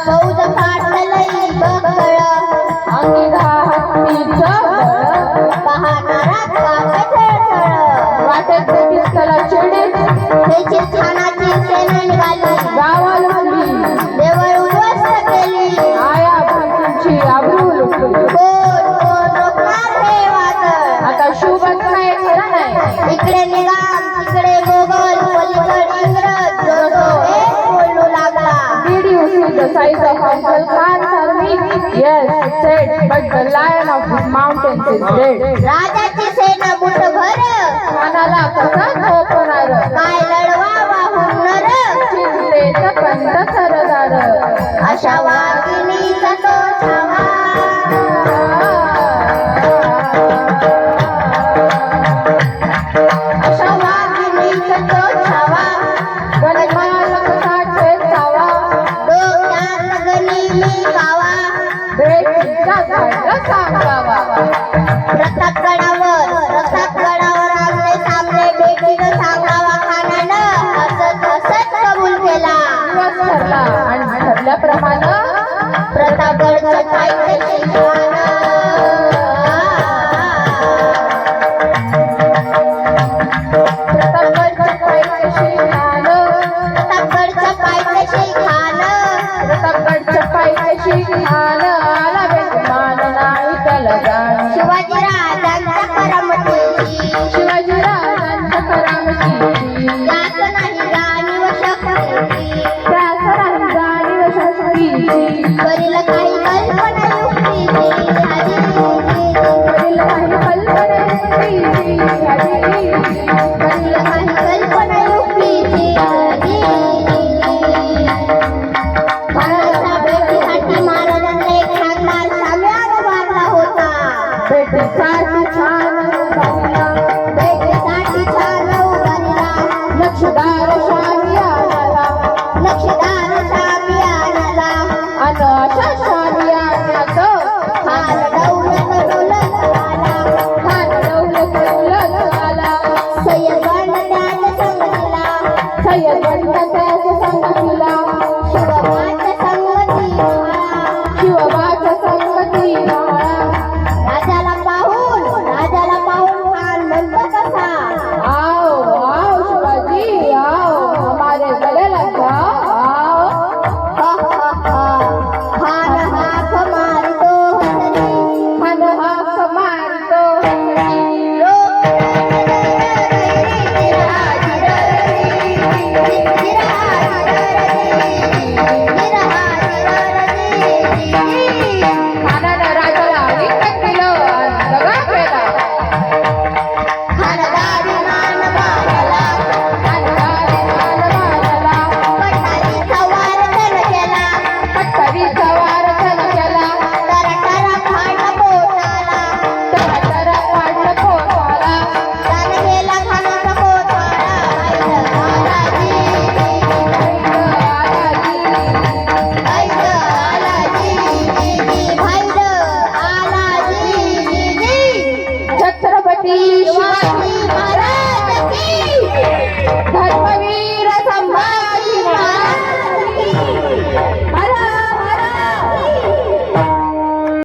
फौज फाटलई बकळ अंगी हत्तीचं बळ पाहणारा काकचळचळ वाटेत पिस्तला चिडीत त्याची छानाची सेना निघाली गावाला देवळ उद्ध्वस्त केली आया भक्तींची आबरू लुटली कोण रोखणार हे वादळ आता शुभच नाही खरं नाही इकडे निघाम तिकडे मोगल पलीकडे इंग्रज जो तो एक बोलू लागला Did you see the size of Uncle Khan's army? Yes, it said, but the lion of these mountains is dead. राजाची सेना मुठभर खानाला कसा झोपणार काय लढवा वाहून नर चिंतेच पंत सरदार अशा वाघिणीचा तो छावा अशा वाघिणीचा तो छावा गणमाल कसा ठेचावा डोक्यात गनिमी कावा भेटीचा झाड सांगावा प्रतापगडावर आमने सामने भेटीनं सांगावा खानानं हसत कबूल केला दिवस ठरला आणि ठरल्याप्रमाणे प्रतापगडचं पायथ्याशी खाणं प्रतापगडच्या पायथ्याशी खान आला बेमान नाही त्याला जाण शिवाजी राजांच्या करामतीची शिवाजीराजांच्या करामतीची त्याच नाही जाणीव शक्तीची त्याच नाही जाणीव शक्तीची करील काही कल्पना युक्तीची वडील काही कल्पना युक्तीची करील काही कल्पना युक्तीची भेटीसाठी महाराजांना एक शानदार साम्यान उभारला होता भेटीसाठी छान उभारला भेटीसाठी छान उभारला लक्षदार शाही आला लक्षदार शामी आणाला अन अशा शाही आणण्यात खान डौलत आला खान डौलत आला सय्यद त्याच्या संगतीला सय्यद त्याच्या संगतीला शिवबाच्या संगती शिवबाच्या संगती राजाला पाहून खान म्हणतो कसा आओ आओ शिवाजी आओ हमारे गले लग जाओ आओ खान हाक मारतो हसरी खान हाक मारतो लोक